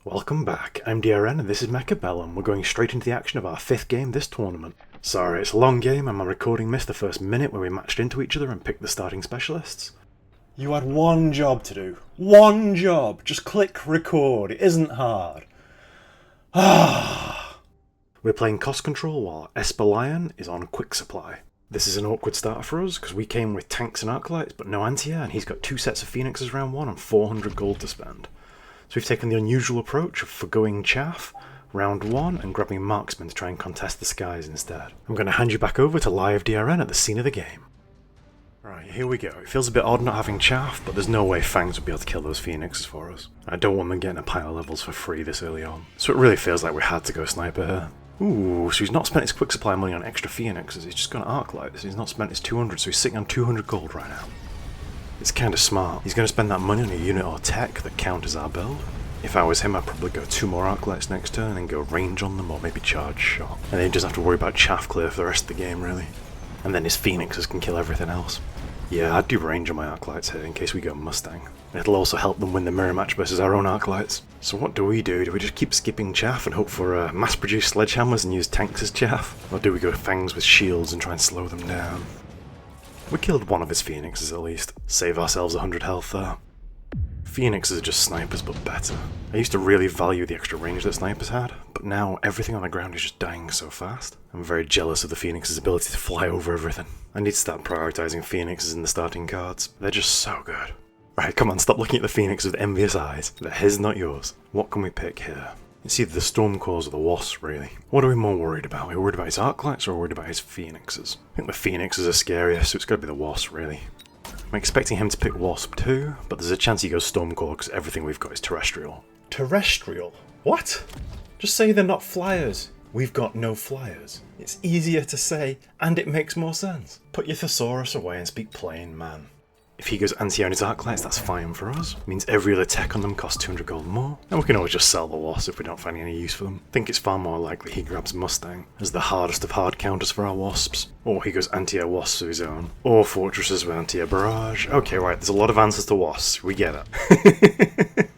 Welcome back, I'm DRN and this is Mechabellum. We're going straight into the action of our 5th game this tournament. Sorry, it's a long game and my recording missed the first minute where we matched into each other and picked the starting specialists. You had one job to do. One job! Just click record, it isn't hard. We're playing cost control while EsperLion is on quick supply. This is an awkward start for us because we came with tanks and arclights but no anti-air, and he's got 2 sets of phoenixes round 1 and 400 gold to spend. So we've taken the unusual approach of forgoing chaff round 1 and grabbing marksmen to try and contest the skies instead. I'm going to hand you back over to live DRN at the scene of the game. Right, here we go. It feels a bit odd not having chaff, but there's no way Fangs would be able to kill those phoenixes for us. I don't want them getting a pile of levels for free this early on. So it really feels like we had to go sniper here. Ooh, so he's not spent his quick supply money on extra phoenixes, he's just gone arclights. He's not spent his 200, so he's sitting on 200 gold right now. It's kind of smart. He's going to spend that money on a unit or tech that counters our build. If I was him, I'd probably go 2 more arclights next turn and go range on them or maybe charge shot. And then he doesn't have to worry about chaff clear for the rest of the game really. And then his phoenixes can kill everything else. Yeah, I'd do range on my arclights here in case we go Mustang. It'll also help them win the mirror match versus our own arclights. So what do we do? Do we just keep skipping chaff and hope for mass-produced sledgehammers and use tanks as chaff? Or do we go Fangs with shields and try and slow them down? We killed one of his phoenixes at least. Save ourselves 100 health there. Phoenixes are just snipers but better. I used to really value the extra range that snipers had, but now everything on the ground is just dying so fast. I'm very jealous of the Phoenix's ability to fly over everything. I need to start prioritising Phoenixes in the starting cards. They're just so good. Right, come on, stop looking at the Phoenix with envious eyes. They're his, not yours. What can we pick here? It's either the Stormcores or the Wasps, really. What are we more worried about? Are we worried about his Arclights or are we worried about his Phoenixes? I think the Phoenixes are scarier, so it's got to be the Wasp, really. I'm expecting him to pick Wasp too, but there's a chance he goes Stormcore because everything we've got is terrestrial. Terrestrial? What? Just say they're not flyers. We've got no flyers. It's easier to say, and it makes more sense. Put your thesaurus away and speak plain, man. If he goes anti-air on his arclights, that's fine for us. It means every other tech on them costs 200 gold more. And we can always just sell the Wasp if we don't find any use for them. I think it's far more likely he grabs Mustang as the hardest of hard counters for our Wasps. Or he goes anti-air Wasps of his own. Or Fortresses with anti-air barrage. Okay, right, there's a lot of answers to Wasps. We get it.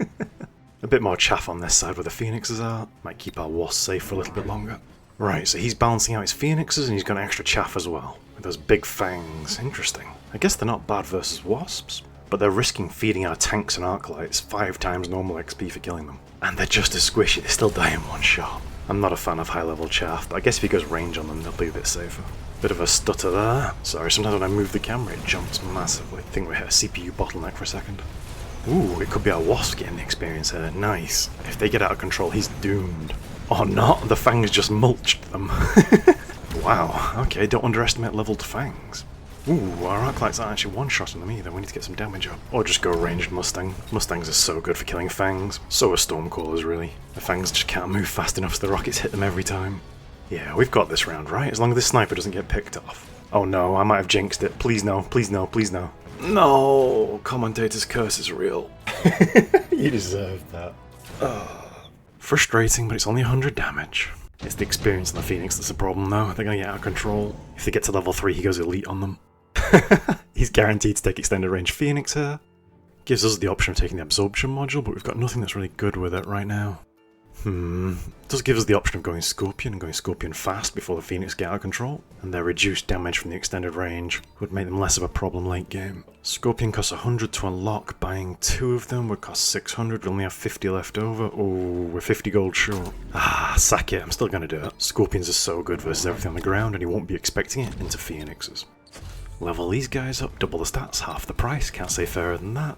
A bit more chaff on this side where the Phoenixes are. Might keep our Wasps safe for a little bit longer. Right, so he's balancing out his Phoenixes and he's got extra chaff as well. With those big fangs. Interesting. I guess they're not bad versus Wasps, but they're risking feeding our tanks and arclights 5 times normal XP for killing them. And they're just as squishy, they still die in one shot. I'm not a fan of high level chaff, but I guess if he goes range on them, they'll be a bit safer. Bit of a stutter there. Sorry, sometimes when I move the camera it jumps massively. I think we hit a CPU bottleneck for a second. Ooh, it could be our Wasp getting the experience here. Nice. If they get out of control, he's doomed. Or not, the Fangs just mulched them. Wow, okay, don't underestimate leveled Fangs. Ooh, our arclights aren't actually one-shotting them either, we need to get some damage up. Or just go ranged Mustang. Mustangs are so good for killing Fangs. So are Stormcallers, really. The Fangs just can't move fast enough so the rockets hit them every time. Yeah, we've got this round, right? As long as this sniper doesn't get picked off. Oh no, I might have jinxed it. Please no, please no, please no. No! Commentator's curse is real. You deserve that. Frustrating, but it's only 100 damage. It's the experience on the Phoenix that's the problem though. They're going to get out of control. If they get to level 3, he goes elite on them. He's guaranteed to take extended range Phoenix here. Gives us the option of taking the absorption module, but we've got nothing that's really good with it right now. Does give us the option of going Scorpion and going Scorpion fast before the Phoenix get out of control, and their reduced damage from the extended range would make them less of a problem late game. Scorpion costs 100 to unlock, buying 2 of them would cost 600, we only have 50 left over. Oh, we're 50 gold short. Sack it, I'm still gonna do it. Scorpions are so good versus everything on the ground and he won't be expecting it into Phoenixes. Level these guys up, double the stats, half the price, can't say fairer than that.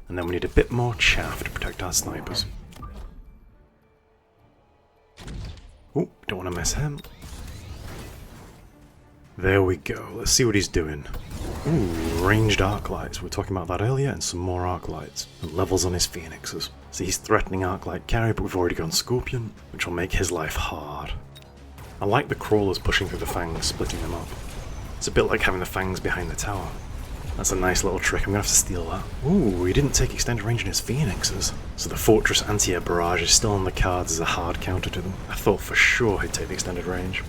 And then we need a bit more chaff to protect our snipers. Oh, don't want to miss him. There we go, let's see what he's doing. Ooh, ranged arclights, we were talking about that earlier, and some more arclights. And levels on his Phoenixes. So he's threatening arclight carry, but we've already gone Scorpion, which will make his life hard. I like the crawlers pushing through the Fangs, splitting them up. It's a bit like having the Fangs behind the tower. That's a nice little trick, I'm gonna have to steal that. Ooh, he didn't take extended range in his Phoenixes. So the Fortress anti-air barrage is still on the cards as a hard counter to them. I thought for sure he'd take the extended range.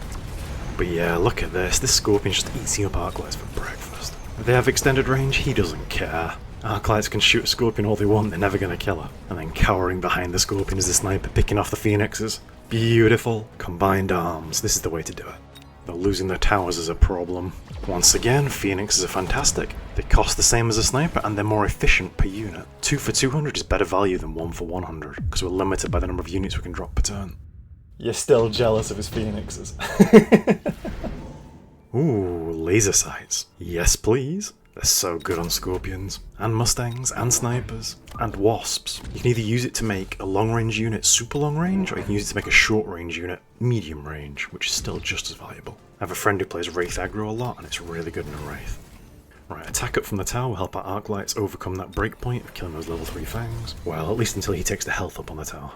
But yeah, look at this Scorpion just eating up arclights for breakfast. If they have extended range, he doesn't care. Arclights can shoot a Scorpion all they want, they're never going to kill her. And then cowering behind the Scorpion is the sniper picking off the Phoenixes. Beautiful. Combined arms, this is the way to do it. Though losing their towers is a problem. Once again, Phoenixes are fantastic. They cost the same as a sniper and they're more efficient per unit. 2 for 200 is better value than 1 for 100, because we're limited by the number of units we can drop per turn. You're still jealous of his Phoenixes. Ooh, laser sights. Yes please. They're so good on Scorpions, and Mustangs, and Snipers, and Wasps. You can either use it to make a long-range unit super long-range, or you can use it to make a short-range unit medium-range, which is still just as valuable. I have a friend who plays Wraith aggro a lot, and it's really good in a Wraith. Right, attack up from the tower will help our Arclights overcome that breakpoint of killing those level 3 Fangs. Well, at least until he takes the health up on the tower.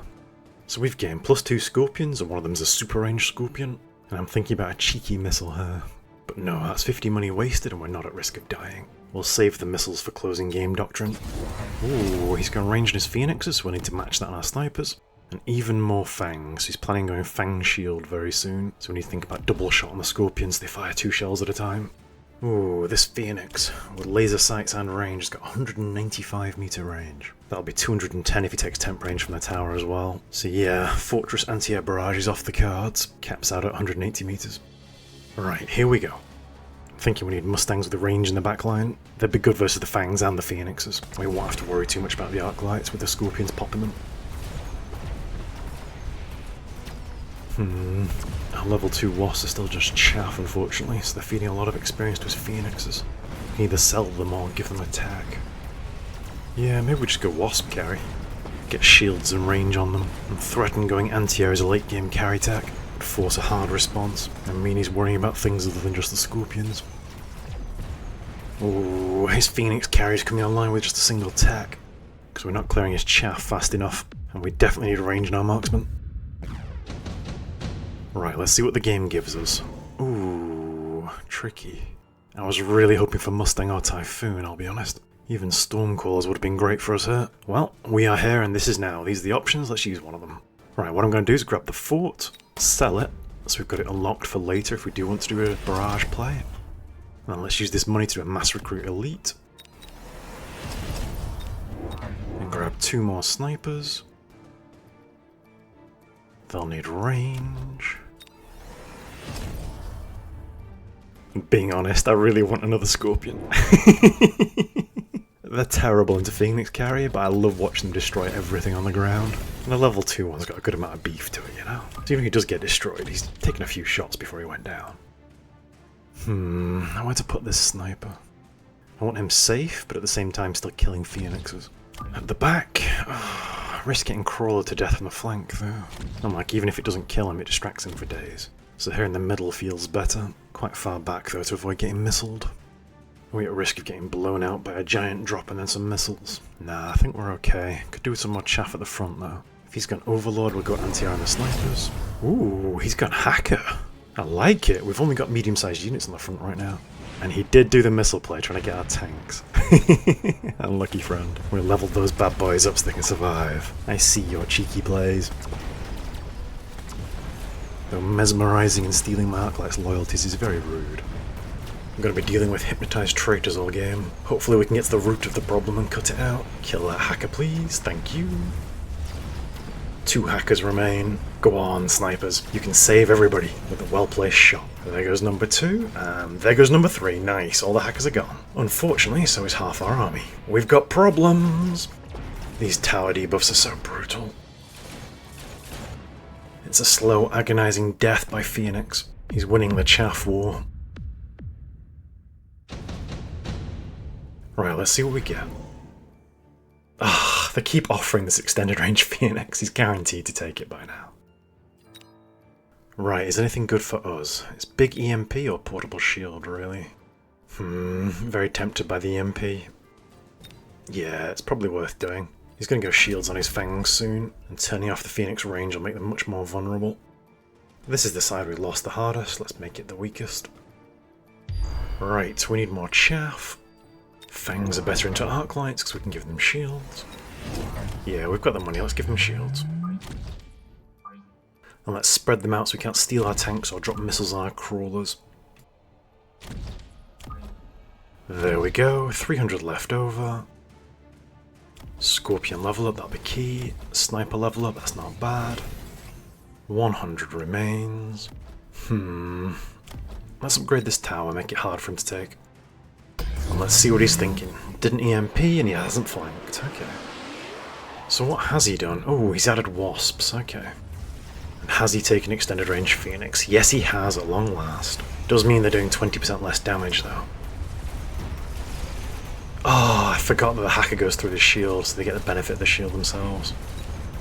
So we've gained +2 Scorpions, and one of them's a super range Scorpion, and I'm thinking about a cheeky missile here. But no, that's 50 money wasted and we're not at risk of dying. We'll save the missiles for closing game doctrine. Ooh, he's going range in his Phoenixes, so we'll need to match that on our Snipers. And even more Fangs, he's planning on going Fang Shield very soon, so we need to think about double shot on the Scorpions, they fire 2 shells at a time. Ooh, this Phoenix, with laser sights and range, has got 195 meter range. That'll be 210 if he takes temp range from the tower as well. So yeah, Fortress Anti-Air Barrage is off the cards, caps out at 180 meters. Right, here we go. I'm thinking we need Mustangs with the range in the back line. They'd be good versus the Fangs and the Phoenixes. We won't have to worry too much about the Arclights with the Scorpions popping them. Our level 2 Wasps are still just chaff, unfortunately, so they're feeding a lot of experience to his Phoenixes. We can either sell them or give them attack. Yeah, maybe we just go Wasp carry. Get shields and range on them, and threaten going anti-air as a late game carry tech. Force a hard response, and mean he's worrying about things other than just the Scorpions. Ooh, his Phoenix carry's coming online with just a single attack, because we're not clearing his chaff fast enough, and we definitely need range in our marksman. Right, let's see what the game gives us. Ooh, tricky. I was really hoping for Mustang or Typhoon, I'll be honest. Even Stormcallers would have been great for us here. Well, we are here and this is now. These are the options, let's use one of them. Right, what I'm going to do is grab the fort, sell it, so we've got it unlocked for later if we do want to do a barrage play. And then let's use this money to do a mass recruit elite. And grab 2 more snipers. They'll need range. Being honest, I really want another Scorpion. They're terrible into Phoenix carry, but I love watching them destroy everything on the ground. And the level 2 one's got a good amount of beef to it, you know? So even if he does get destroyed, he's taken a few shots before he went down. I want to put this sniper. I want him safe, but at the same time still killing Phoenixes. At the back, I risk getting Crawler to death on the flank though. I'm like, even if it doesn't kill him, it distracts him for days. So here in the middle feels better. Quite far back though to avoid getting missiled. Are we at risk of getting blown out by a giant drop and then some missiles? Nah, I think we're okay. Could do with some more chaff at the front though. If he's gone Overlord, we'll go anti-air on the snipers. Ooh, he's gone Hacker. I like it. We've only got medium-sized units on the front right now. And he did do the missile play trying to get our tanks. Unlucky friend. We leveled those bad boys up so they can survive. I see your cheeky plays. Though mesmerizing and stealing my Arclight's loyalties is very rude. I'm going to be dealing with hypnotized traitors all game. Hopefully we can get to the root of the problem and cut it out. Kill that hacker please, thank you. 2 hackers remain. Go on, snipers. You can save everybody with a well-placed shot. There goes number 2, and there goes number 3. Nice, all the hackers are gone. Unfortunately, so is half our army. We've got problems. These tower debuffs are so brutal. It's a slow, agonizing death by Phoenix. He's winning the chaff war. Right, let's see what we get. They keep offering this extended range Phoenix. He's guaranteed to take it by now. Right, is anything good for us? It's big EMP or portable shield, really? Very tempted by the EMP. Yeah, it's probably worth doing. He's going to go shields on his fangs soon, and turning off the Phoenix range will make them much more vulnerable. This is the side we lost the hardest, let's make it the weakest. Right, we need more chaff. Fangs are better into Arclights because we can give them shields. Yeah, we've got the money, let's give them shields. And let's spread them out so we can't steal our tanks or drop missiles on our crawlers. There we go, 300 left over. Scorpion level up, that'll be key. Sniper level up, that's not bad. 100 remains. Let's upgrade this tower, make it hard for him to take. And let's see what he's thinking. Didn't EMP and he hasn't flanked. Okay. So what has he done? Oh, he's added wasps. Okay. And has he taken extended range Phoenix? Yes, he has at long last. Does mean they're doing 20% less damage though. Oh, I forgot that the hacker goes through the shield, so they get the benefit of the shield themselves.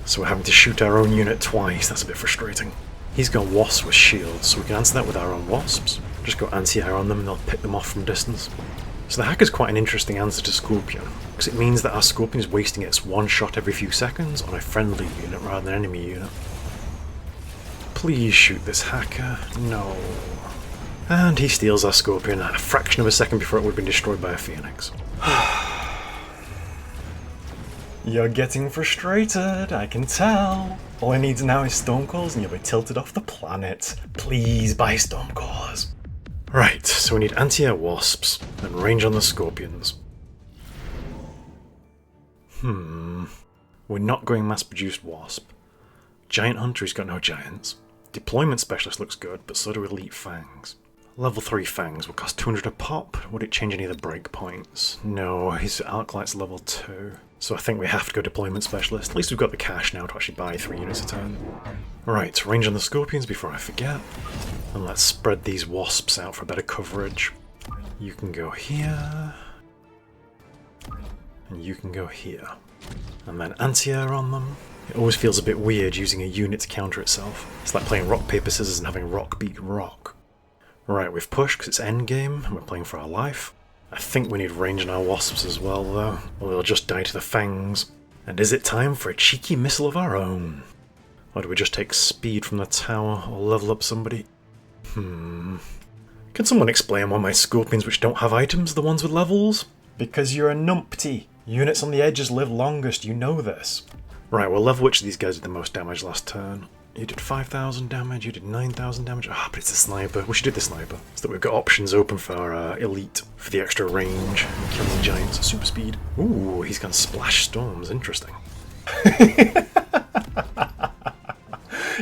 So we're having to shoot our own unit twice. That's a bit frustrating. He's got wasps with shields, so we can answer that with our own wasps. Just go anti-air on them and they'll pick them off from distance. So the hacker's quite an interesting answer to Scorpion, because it means that our Scorpion is wasting its one shot every few seconds on a friendly unit rather than an enemy unit. Please shoot this hacker. No. And he steals our Scorpion at a fraction of a second before it would have been destroyed by a Phoenix. You're getting frustrated, I can tell. All I need now is Stormcores and you'll be tilted off the planet. Please buy Stormcores. Right, so we need anti-air wasps and range on the Scorpions. We're not going mass-produced wasp. Giant Hunter, he's got no giants. Deployment Specialist looks good, but so do Elite Fangs. Level 3 Fangs will cost 200 a pop. Would it change any of the breakpoints? No, his Arclight's level 2. So I think we have to go Deployment Specialist. At least we've got the cash now to actually buy 3 units a turn. Right, range on the Scorpions before I forget. And let's spread these wasps out for better coverage. You can go here. And you can go here. And then anti-air on them. It always feels a bit weird using a unit to counter itself. It's like playing rock, paper, scissors and having rock beat rock. Right, we've pushed because it's endgame and we're playing for our life. I think we need range on our wasps as well though, or they'll just die to the fangs. And is it time for a cheeky missile of our own? Or do we just take speed from the tower or level up somebody? Can someone explain why my Scorpions which don't have items are the ones with levels? Because you're a numpty. Units on the edges live longest, you know this. Right, we'll level which of these guys did the most damage last turn. You did 5,000 damage, you did 9,000 damage. Ah, but it's a sniper. We should do the sniper. So that we've got options open for our elite, for the extra range, and killing giants at super speed. Ooh, he's gone splash storms. Interesting.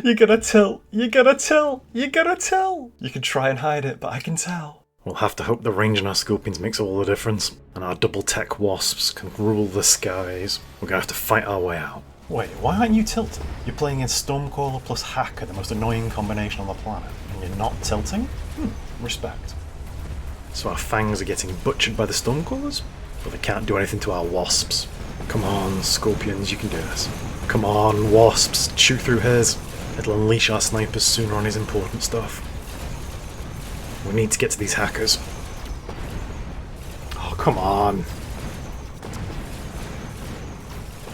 You gotta tell, you gotta tell, you gotta tell. You can try and hide it, but I can tell. We'll have to hope the range on our Scorpions makes all the difference, and our double tech wasps can rule the skies. We're gonna have to fight our way out. Wait, why aren't you tilting? You're playing against Stormcaller plus Hacker, the most annoying combination on the planet, and you're not tilting? Respect. So our fangs are getting butchered by the Stormcallers, but they can't do anything to our wasps. Come on, Scorpions, you can do this. Come on, wasps, shoot through his. It'll unleash our snipers sooner on his important stuff. We need to get to these hackers. Oh, come on.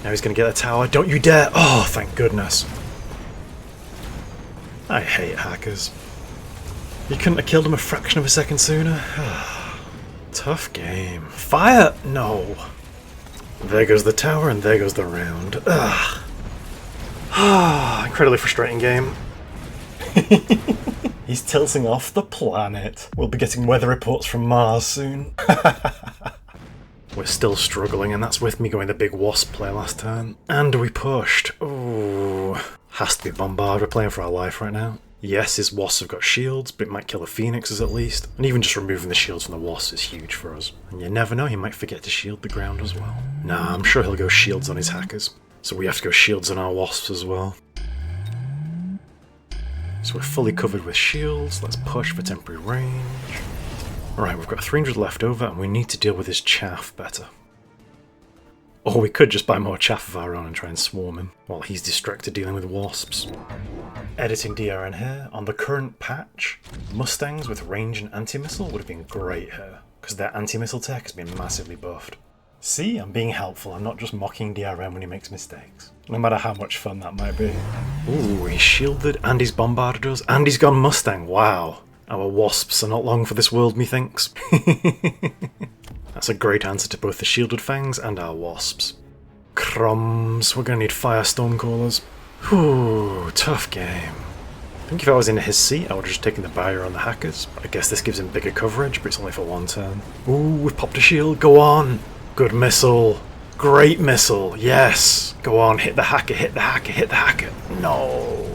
Now he's going to get a tower. Don't you dare! Oh, thank goodness. I hate hackers. You couldn't have killed him a fraction of a second sooner? Tough game. Fire! No. There goes the tower and there goes the round. Ugh. Incredibly frustrating game. He's tilting off the planet. We'll be getting weather reports from Mars soon. We're still struggling, and that's with me going the big wasp play last turn. And we pushed. Ooh. Has to be Bombard. We're playing for our life right now. Yes, his wasps have got shields, but it might kill the phoenixes at least. And even just removing the shields from the wasps is huge for us. And you never know, he might forget to shield the ground as well. Nah, I'm sure he'll go shields on his hackers. So we have to go shields on our wasps as well. So we're fully covered with shields. Let's push for temporary range. Alright, we've got 300 left over and we need to deal with his chaff better. Or we could just buy more chaff of our own and try and swarm him, while he's distracted dealing with wasps. Editing DRN here, on the current patch, Mustangs with range and anti-missile would have been great here, because their anti-missile tech has been massively buffed. See, I'm being helpful, I'm not just mocking DRN when he makes mistakes. No matter how much fun that might be. Ooh, he's shielded, and he's bombarded us, and he's gone Mustang, wow. Our wasps are not long for this world, methinks. That's a great answer to both the shielded fangs and our wasps. Crumbs, we're gonna need fire stormcallers. Whew, tough game. I think if I was in his seat, I would have just taken the barrier on the hackers. I guess this gives him bigger coverage, but it's only for one turn. Ooh, we've popped a shield, go on! Good missile. Great missile, yes! Go on, hit the hacker, hit the hacker, hit the hacker. No!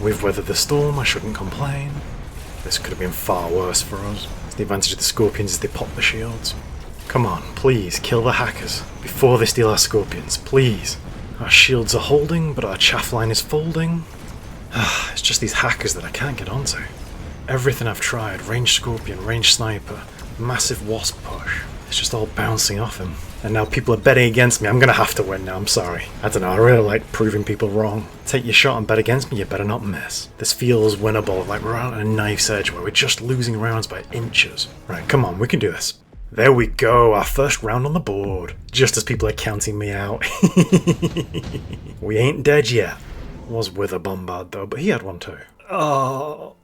We've weathered the storm, I shouldn't complain. This could have been far worse for us. The advantage of the Scorpions is they pop the shields. Come on, please, kill the hackers before they steal our Scorpions, please. Our shields are holding, but our chaff line is folding. It's just these hackers that I can't get onto. Everything I've tried, ranged Scorpion, ranged Sniper, massive Wasp push, it's just all bouncing off him. And now people are betting against me. I'm gonna have to win now, I'm sorry. I don't know, I really like proving people wrong. Take your shot and bet against me, you better not miss. This feels winnable, like we're on a knife's edge where we're just losing rounds by inches. Right, come on, we can do this. There we go, our first round on the board. Just as people are counting me out. We ain't dead yet. Was with a bombard though, but he had one too. Oh,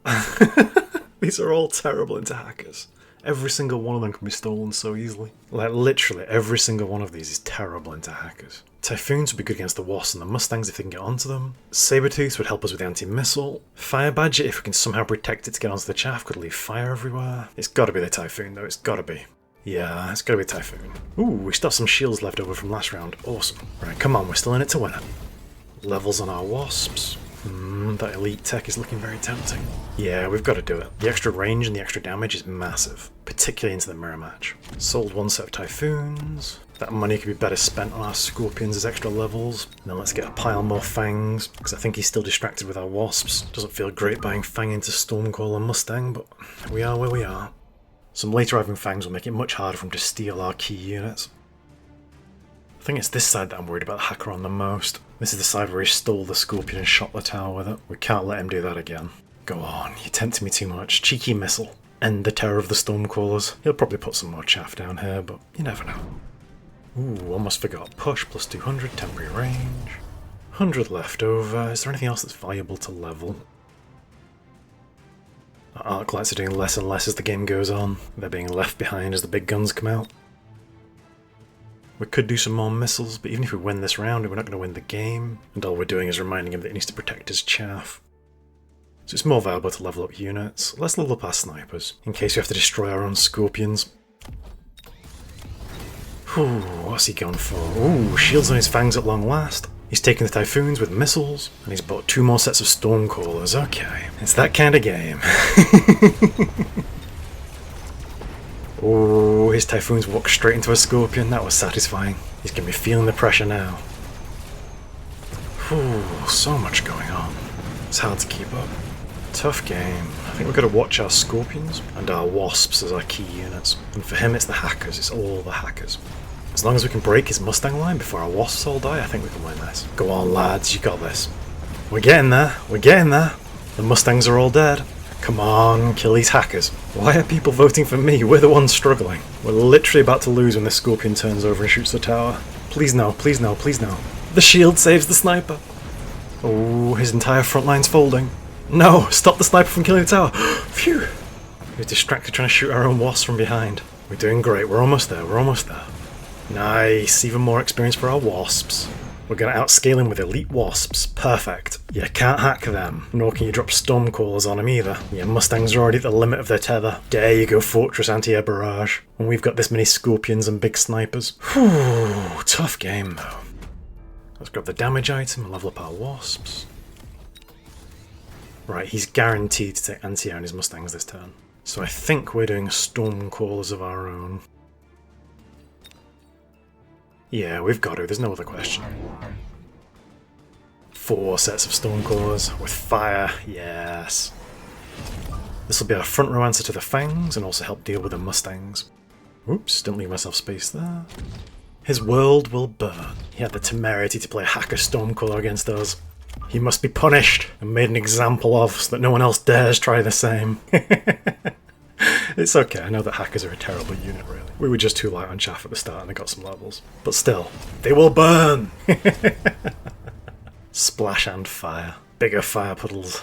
these are all terrible into hackers. Every single one of them can be stolen so easily. Like literally every single one of these is terrible into hackers. Typhoons would be good against the Wasps and the Mustangs if they can get onto them. Sabertooths would help us with the anti-missile. Fire Badger, if we can somehow protect it to get onto the chaff, could leave fire everywhere. It's gotta be the Typhoon though, it's gotta be. Yeah, it's gotta be Typhoon. Ooh, we still have some shields left over from last round. Awesome. Right, come on, we're still in it to win it. Levels on our Wasps. That elite tech is looking very tempting. Yeah, we've got to do it. The extra range and the extra damage is massive, particularly into the mirror match. Sold one set of Typhoons. That money could be better spent on our Scorpions as extra levels. Now let's get a pile more Fangs, because I think he's still distracted with our Wasps. Doesn't feel great buying Fang into Stormcall and Mustang, but we are where we are. Some late arriving Fangs will make it much harder for him to steal our key units. I think it's this side that I'm worried about the hacker on the most. This is the side where he stole the Scorpion and shot the tower with it. We can't let him do that again. Go on, you're tempting me too much. Cheeky missile. End the terror of the Stormcallers. He'll probably put some more chaff down here, but you never know. Ooh, almost forgot. Push plus 200, temporary range. 100 left over. Is there anything else that's valuable to level? Our arc lights are doing less and less as the game goes on. They're being left behind as the big guns come out. We could do some more missiles, but even if we win this round, we're not going to win the game, and all we're doing is reminding him that he needs to protect his chaff. So it's more valuable to level up units. Let's level up our snipers, in case we have to destroy our own Scorpions. Ooh, what's he going for? Ooh, shields on his Fangs at long last. He's taking the Typhoons with missiles, and he's bought 2 more sets of Stormcallers. Okay, it's that kind of game. Oh, his Typhoons walked straight into a Scorpion. That was satisfying. He's going to be feeling the pressure now. Ooh, so much going on. It's hard to keep up. Tough game. I think we've got to watch our Scorpions and our Wasps as our key units. And for him, it's the hackers. It's all the hackers. As long as we can break his Mustang line before our Wasps all die, I think we can win this. Go on, lads. You got this. We're getting there. We're getting there. The Mustangs are all dead. Come on, kill these hackers. Why are people voting for me? We're the ones struggling. We're literally about to lose when this Scorpion turns over and shoots the tower. Please no, please no, please no. The shield saves the sniper. Oh, his entire front line's folding. No, stop the sniper from killing the tower. Phew. We're distracted trying to shoot our own Wasps from behind. We're doing great, we're almost there, we're almost there. Nice, even more experience for our Wasps. We're going to outscale him with elite Wasps. Perfect. You can't hack them, nor can you drop Stormcallers on him either. Your Mustangs are already at the limit of their tether. There you go, Fortress anti-air barrage. When we've got this many Scorpions and big snipers. Whew, tough game though. Let's grab the damage item and level up our Wasps. Right, he's guaranteed to take anti-air on his Mustangs this turn. So I think we're doing Stormcallers of our own. Yeah, we've got to, there's no other question. 4 sets of Stormcallers with fire, yes. This will be our front row answer to the Fangs and also help deal with the Mustangs. Oops, didn't leave myself space there. His world will burn. He had the temerity to play hacker Stormcaller against us. He must be punished and made an example of so that no one else dares try the same. It's okay, I know that hackers are a terrible unit, really. We were just too light on chaff at the start and they got some levels. But still, they will burn! Splash and fire. Bigger fire puddles.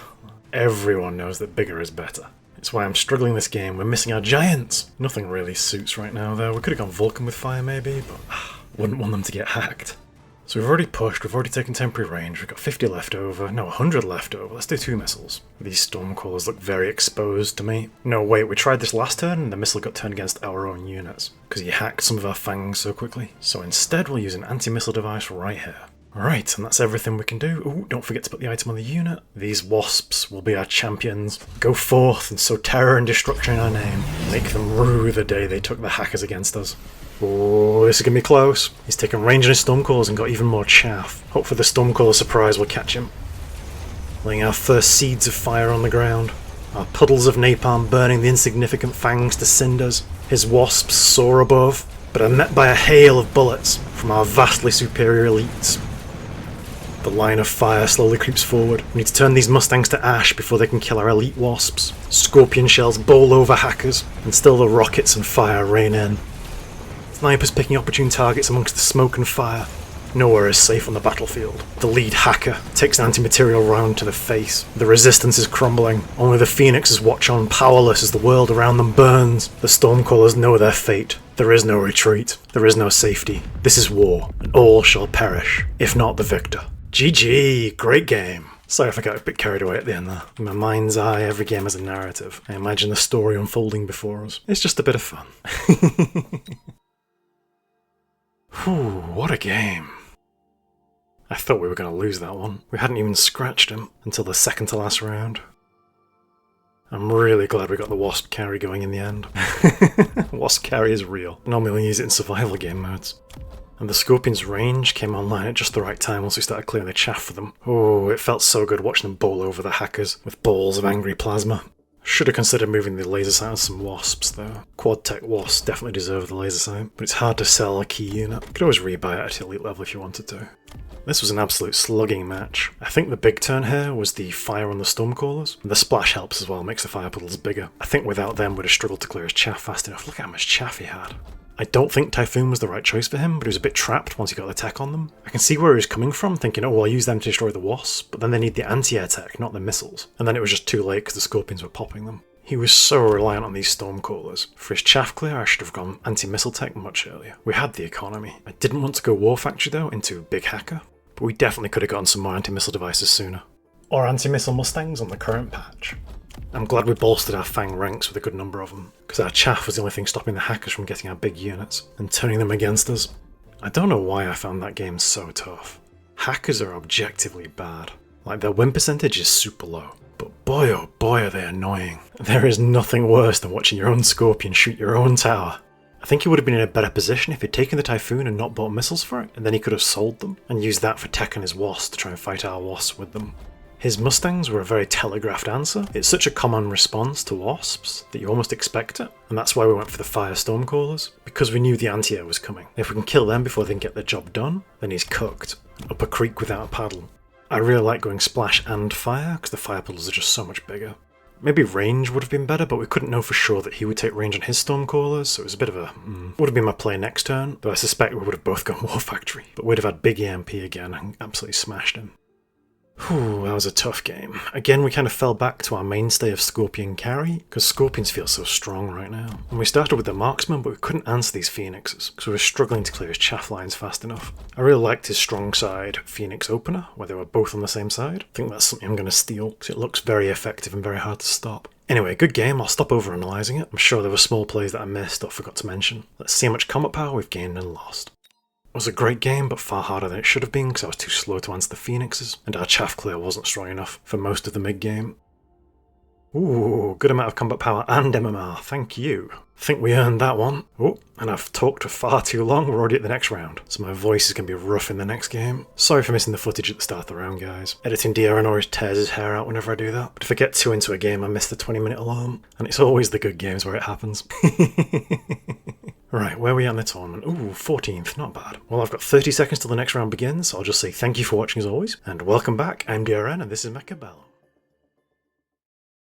Everyone knows that bigger is better. It's why I'm struggling this game. We're missing our giants. Nothing really suits right now, though. We could have gone Vulcan with fire, maybe, but wouldn't want them to get hacked. So we've already pushed, we've already taken temporary range, we've got 50 left over, no 100 left over, let's do 2 missiles. These Stormcallers look very exposed to me. No wait, we tried this last turn and the missile got turned against our own units, because he hacked some of our fangs so quickly. So instead we'll use an anti-missile device right here. Alright, and that's everything we can do. Ooh, don't forget to put the item on the unit. These Wasps will be our champions. Go forth and sow terror and destruction in our name. Make them rue the day they took the hackers against us. Oh, this is going to be close. He's taken range on his Stormcallers and got even more chaff. Hopefully the Stormcaller surprise will catch him. Laying our first seeds of fire on the ground. Our puddles of napalm burning the insignificant fangs to cinders. His Wasps soar above, but are met by a hail of bullets from our vastly superior elites. The line of fire slowly creeps forward. We need to turn these Mustangs to ash before they can kill our elite Wasps. Scorpion shells bowl over hackers, and still the rockets and fire rain in. Snipers picking opportune targets amongst the smoke and fire. Nowhere is safe on the battlefield. The lead hacker takes an anti-material round to the face. The resistance is crumbling. Only the Phoenixes watch on, powerless as the world around them burns. The Stormcallers know their fate. There is no retreat. There is no safety. This is war, and all shall perish, if not the victor. GG! Great game! Sorry if I got a bit carried away at the end there. In my mind's eye, every game has a narrative. I imagine the story unfolding before us. It's just a bit of fun. Whew, what a game. I thought we were going to lose that one. We hadn't even scratched him until the second to last round. I'm really glad we got the Wasp carry going in the end. Wasp carry is real. Normally we use it in survival game modes. And the Scorpion's range came online at just the right time once we started clearing the chaff for them. Oh, it felt so good watching them bowl over the hackers with balls of angry plasma. Should have considered moving the laser sight on some Wasps though. Quad Tech Wasps definitely deserve the laser sight, but it's hard to sell a key unit. You could always rebuy it at elite level if you wanted to. This was an absolute slugging match. I think the big turn here was the fire on the Stormcallers. The splash helps as well, makes the fire puddles bigger. I think without them we'd have struggled to clear his chaff fast enough. Look at how much chaff he had. I don't think Typhoon was the right choice for him, but he was a bit trapped once he got the tech on them. I can see where he was coming from, thinking, oh well, I'll use them to destroy the Wasp, but then they need the anti-air tech, not the missiles. And then it was just too late because the Scorpions were popping them. He was so reliant on these Stormcallers. For his chaff clear, I should have gone anti-missile tech much earlier. We had the economy. I didn't want to go War Factory though, into Big Hacker, but we definitely could have gotten some more anti-missile devices sooner. Or anti-missile Mustangs on the current patch. I'm glad we bolstered our Fang ranks with a good number of them, because our chaff was the only thing stopping the hackers from getting our big units and turning them against us. I don't know why I found that game so tough. Hackers are objectively bad. Like, their win percentage is super low, but boy oh boy are they annoying. There is nothing worse than watching your own Scorpion shoot your own tower. I think he would have been in a better position if he'd taken the Typhoon and not bought missiles for it, and then he could have sold them and used that for tech on his Wasp to try and fight our Wasps with them. His Mustangs were a very telegraphed answer. It's such a common response to Wasps that you almost expect it, and that's why we went for the Fire Stormcallers, because we knew the anti-air was coming. If we can kill them before they can get their job done, then he's cooked. Up a creek without a paddle. I really like going Splash and Fire, because the Fire puddles are just so much bigger. Maybe range would have been better, but we couldn't know for sure that he would take range on his Stormcallers, so it was a bit of a would have been my play next turn, though I suspect we would have both gone War Factory. But we'd have had big EMP again and absolutely smashed him. Whew, that was a tough game. Again, we kind of fell back to our mainstay of Scorpion carry, because Scorpions feel so strong right now. And we started with the Marksman, but we couldn't answer these Phoenixes, because we were struggling to clear his chaff lines fast enough. I really liked his strong side Phoenix opener, where they were both on the same side. I think that's something I'm going to steal, because it looks very effective and very hard to stop. Anyway, good game, I'll stop over-analysing it. I'm sure there were small plays that I missed or forgot to mention. Let's see how much combat power we've gained and lost. It was a great game, but far harder than it should have been because I was too slow to answer the Phoenixes, and our chaff clear wasn't strong enough for most of the mid-game. Ooh, good amount of combat power and MMR, thank you. Think we earned that one. Oh, and I've talked for far too long, we're already at the next round, so my voice is going to be rough in the next game. Sorry for missing the footage at the start of the round, guys. Editing DRN always tears his hair out whenever I do that, but if I get too into a game I miss the 20-minute alarm, and it's always the good games where it happens. Right, where are we at in the tournament? Ooh, 14th, not bad. Well, I've got 30 seconds till the next round begins, so I'll just say thank you for watching as always, and welcome back, I'm DRN and this is Mechabellum.